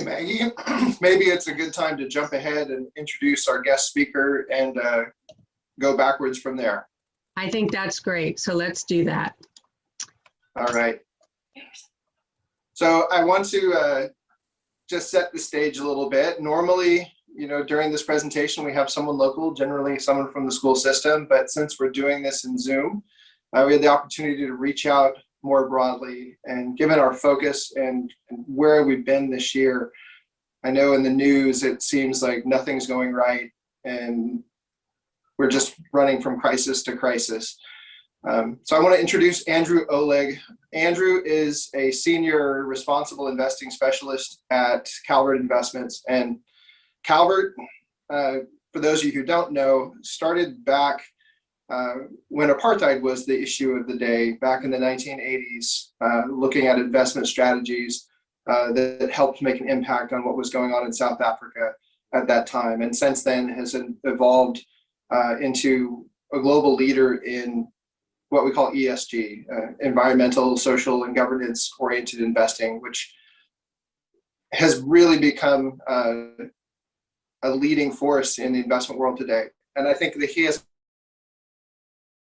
Maggie. Maybe it's a good time to jump ahead and introduce our guest speaker and go backwards from there. I think that's great. So let's do that. All right. So I want to just set the stage a little bit. Normally, during this presentation, we have someone local, generally someone from the school system, but since we're doing this in Zoom, we had the opportunity to reach out more broadly, and given our focus and where we've been this year, I know in the news, it seems like nothing's going right and we're just running from crisis to crisis. So I want to introduce Andrew Olig. Andrew is a senior responsible investing specialist at Calvert Investments. And Calvert, for those of you who don't know, started back when apartheid was the issue of the day back in the 1980s, looking at investment strategies that helped make an impact on what was going on in South Africa at that time. And since then has evolved into a global leader in what we call ESG, environmental, social, and governance-oriented investing, which has really become a leading force in the investment world today. And I think that he has a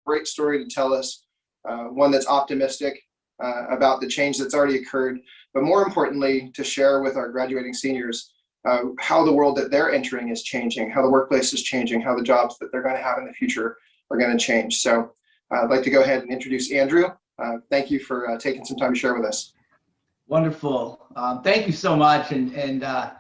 great story to tell us, one that's optimistic about the change that's already occurred, but more importantly, to share with our graduating seniors how the world that they're entering is changing, how the workplace is changing, how the jobs that they're going to have in the future are going to change. So I'd like to go ahead and introduce Andrew. Thank you for taking some time to share with us. Wonderful. Thank you so much. And I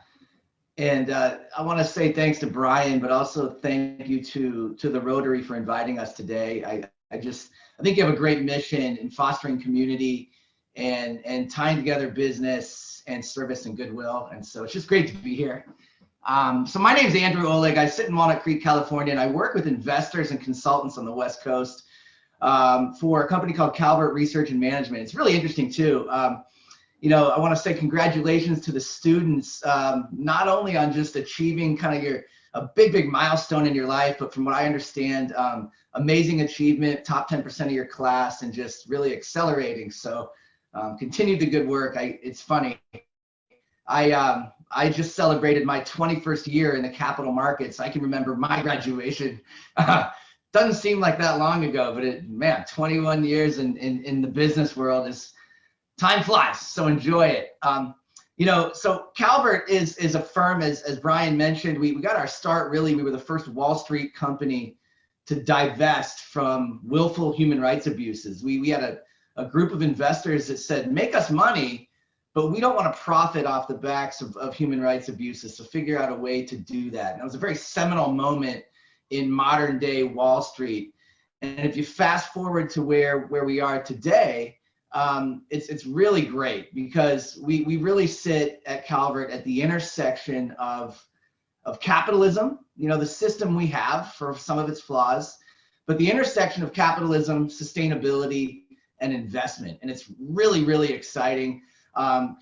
want to say thanks to Brian, but also thank you to the Rotary for inviting us today. I think you have a great mission in fostering community and tying together business and service and goodwill. And so it's just great to be here. So my name is Andrew Olig. I sit in Walnut Creek, California, and I work with investors and consultants on the West Coast for a company called Calvert Research and Management. It's really interesting too. I want to say congratulations to the students, not only on just achieving kind of a big milestone in your life, but from what I understand, amazing achievement, top 10% of your class, and just really accelerating. So continue the good work. It's funny. I just celebrated my 21st year in the capital markets. I can remember my graduation. Doesn't seem like that long ago, but 21 years in the business world is time flies. So enjoy it. So Calvert is a firm, as Brian mentioned, we got our start really, we were the first Wall Street company to divest from willful human rights abuses. We had a group of investors that said, make us money, but we don't want to profit off the backs of human rights abuses. So figure out a way to do that. And it was a very seminal moment in modern day Wall Street. And if you fast forward to where we are today, it's really great because we really sit at Calvert at the intersection of capitalism, the system we have for some of its flaws, but the intersection of capitalism, sustainability, and investment. And it's really, really exciting.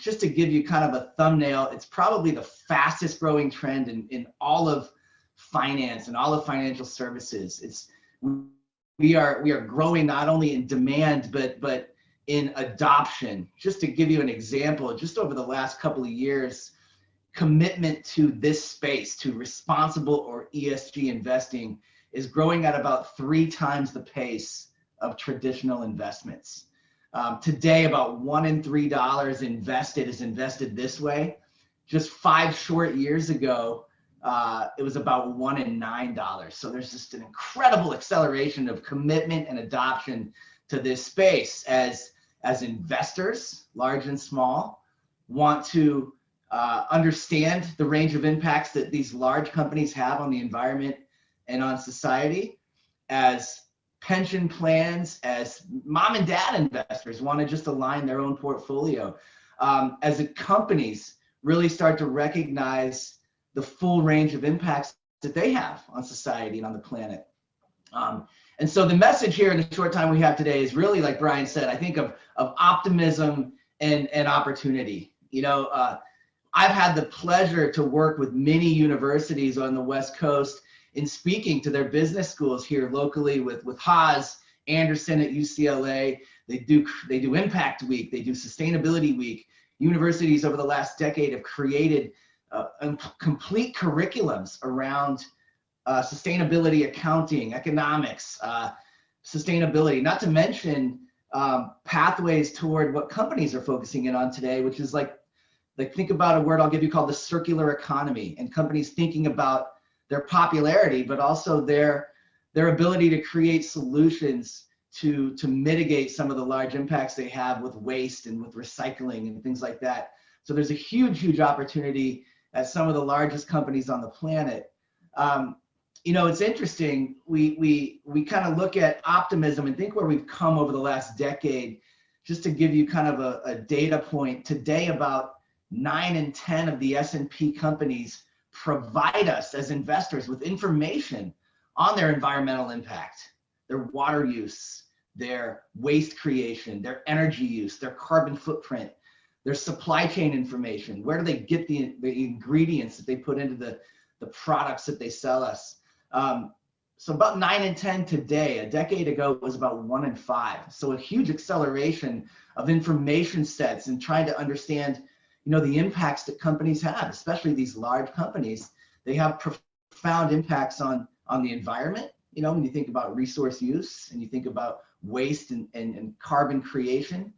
Just to give you kind of a thumbnail, it's probably the fastest growing trend in all of finance and all of financial services. We are growing not only in demand, but in adoption. Just to give you an example, just over the last couple of years, commitment to this space, to responsible or ESG investing, is growing at about 3 times the pace of traditional investments. Today, about $1 in $3 invested is invested this way. Just 5 short years ago, it was about $1 in $9. So there's just an incredible acceleration of commitment and adoption to this space as investors, large and small, want to understand the range of impacts that these large companies have on the environment and on society, as pension plans, as mom and dad investors want to just align their own portfolio, as the companies really start to recognize the full range of impacts that they have on society and on the planet. And so the message here in the short time we have today is really, like Brian said, I think of optimism and opportunity. I've had the pleasure to work with many universities on the West Coast in speaking to their business schools here locally with Haas, Anderson at UCLA. They do Impact Week, they do Sustainability Week. universities over the last decade have created complete curriculums around sustainability, accounting, economics, sustainability, not to mention pathways toward what companies are focusing in on today, which is like think about a word I'll give you called the circular economy, and companies thinking about their popularity, but also their ability to create solutions to mitigate some of the large impacts they have with waste and with recycling and things like that. So there's a huge opportunity at some of the largest companies on the planet. You know, it's interesting, we kind of look at optimism and think where we've come over the last decade. Just to give you kind of a data point, today about 9 in 10 of the S&P companies provide us as investors with information on their environmental impact, their water use, their waste creation, their energy use, their carbon footprint, their supply chain information. Where do they get the ingredients that they put into the products that they sell us? So about 9 in 10 today. A decade ago, it was about 1 in 5. So a huge acceleration of information sets and trying to understand, you know, the impacts that companies have, especially these large companies. They have profound impacts on the environment. You know, when you think about resource use and you think about waste and carbon creation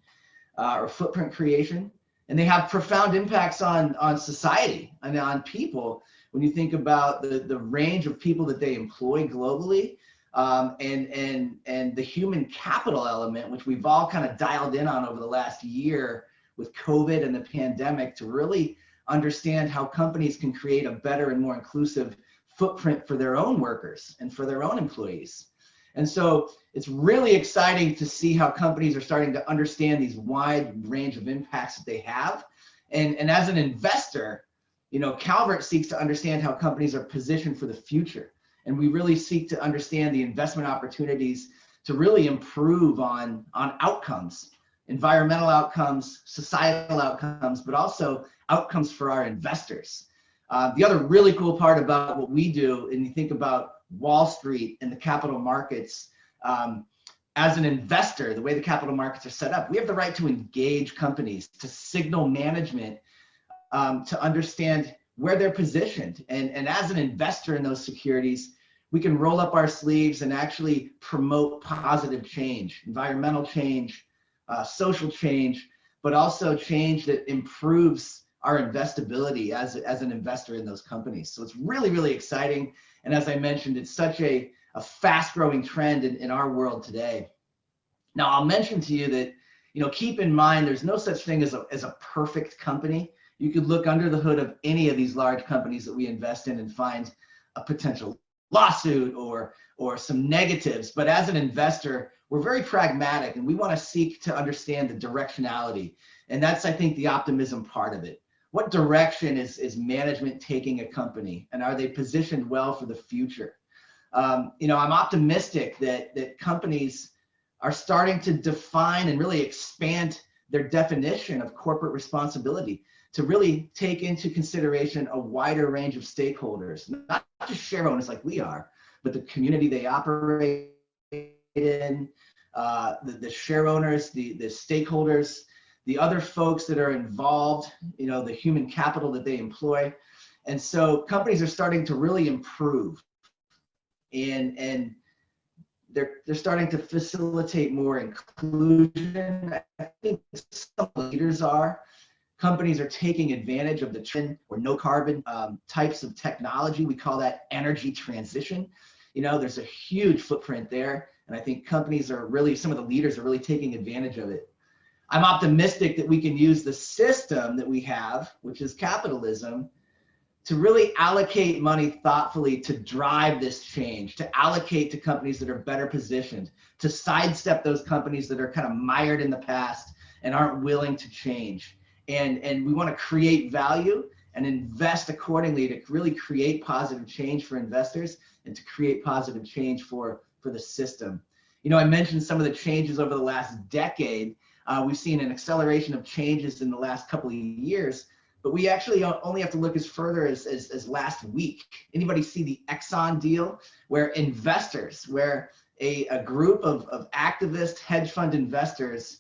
or footprint creation, and they have profound impacts on society and on people. When you think about the range of people that they employ globally, and the human capital element, which we've all kind of dialed in on over the last year with COVID and the pandemic, to really understand how companies can create a better and more inclusive footprint for their own workers and for their own employees. And so it's really exciting to see how companies are starting to understand these wide range of impacts that they have. And as an investor, you know, Calvert seeks to understand how companies are positioned for the future. And we really seek to understand the investment opportunities to really improve on outcomes, environmental outcomes, societal outcomes, but also outcomes for our investors. The other really cool part about what we do, and you think about Wall Street and the capital markets, as an investor, the way the capital markets are set up, we have the right to engage companies, to signal management, to understand where they're positioned. And as an investor in those securities, we can roll up our sleeves and actually promote positive change, environmental change, social change, but also change that improves our investability as an investor in those companies. So it's really exciting. And as I mentioned, it's such a fast growing trend in our world today. Now, I'll mention to you that, you know, keep in mind, there's no such thing as a perfect company. You could look under the hood of any of these large companies that we invest in and find a potential lawsuit or some negatives. But as an investor, we're very pragmatic, and we want to seek to understand the directionality. And that's, I think, the optimism part of it. What direction is management taking a company, and are they positioned well for the future? You know, I'm optimistic that companies are starting to define and really expand their definition of corporate responsibility to really take into consideration a wider range of stakeholders, not just share owners like we are, but the community they operate in, the share owners, the stakeholders, the other folks that are involved, you know, the human capital that they employ. And so companies are starting to really improve, and they're starting to facilitate more inclusion. I think some leaders are. Companies are taking advantage of the trend or no carbon types of technology. We call that energy transition. You know, there's a huge footprint there. And I think companies are really, some of the leaders are really taking advantage of it. I'm optimistic that we can use the system that we have, which is capitalism, to really allocate money thoughtfully to drive this change, to allocate to companies that are better positioned, to sidestep those companies that are kind of mired in the past and aren't willing to change. And we want to create value and invest accordingly to really create positive change for investors and to create positive change for the system. You know, I mentioned some of the changes over the last decade. We've seen an acceleration of changes in the last couple of years, but we actually only have to look as further as last week. Anybody see the Exxon deal, where investors, where a group of activist hedge fund investors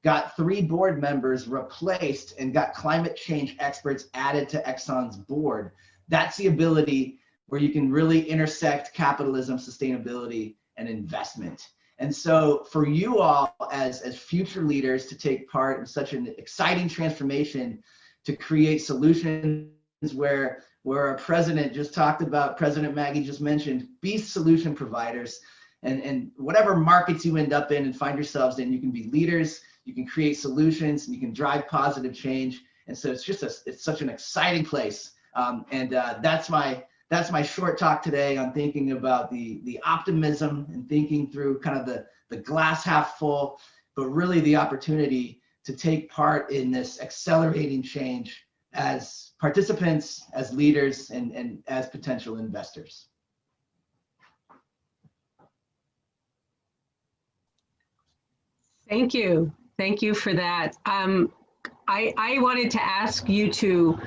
got 3 board members replaced and got climate change experts added to Exxon's board. That's the ability where you can really intersect capitalism, sustainability, and investment. And so for you all as future leaders to take part in such an exciting transformation, to create solutions where our president just talked about, President Maggie just mentioned, be solution providers, and whatever markets you end up in and find yourselves in, you can be leaders, you can create solutions, and you can drive positive change. And so it's such an exciting place. That's my short talk today on thinking about the optimism and thinking through kind of the glass half full, but really the opportunity to take part in this accelerating change as participants, as leaders, and as potential investors. Thank you. Thank you for that. I wanted to ask you to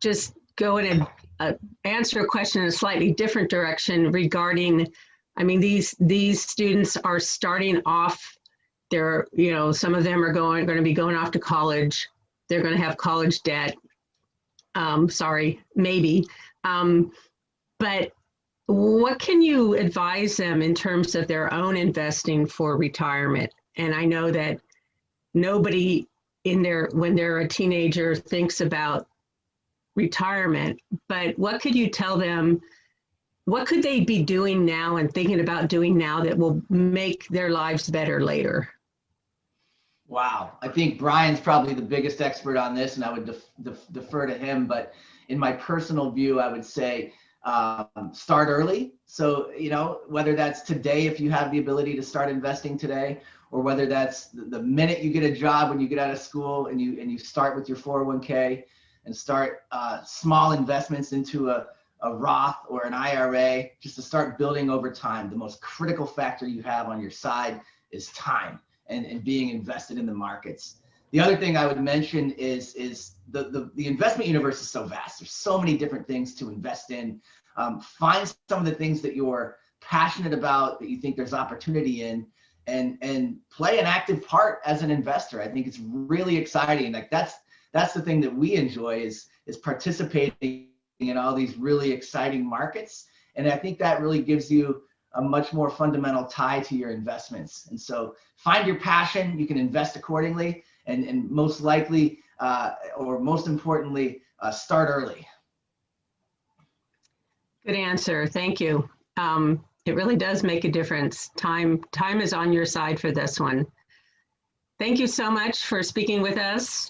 just go in and answer a question in a slightly different direction regarding, I mean, these students are starting off, they're, you know, some of them are going to be going off to college. They're going to have college debt. Sorry, maybe. But what can you advise them in terms of their own investing for retirement? And I know that nobody when they're a teenager thinks about retirement, but what could you tell them? What could they be doing now and thinking about doing now that will make their lives better later? Wow, I think Brian's probably the biggest expert on this, and I would defer to him. But in my personal view, I would say start early. So, you know, whether that's today, if you have the ability to start investing today, or whether that's the minute you get a job when you get out of school and you start with your 401k and start small investments into a Roth or an IRA, just to start building over time. The most critical factor you have on your side is time and being invested in the markets. The other thing I would mention is the investment universe is so vast. There's so many different things to invest in. Find some of the things that you're passionate about, that you think there's opportunity in, and play an active part as an investor. I think it's really exciting. Like that's the thing that we enjoy is participating in all these really exciting markets. And I think that really gives you a much more fundamental tie to your investments. And so find your passion, you can invest accordingly, and most likely, or most importantly, start early. Good answer. Thank you. It really does make a difference. Time is on your side for this one. Thank you so much for speaking with us.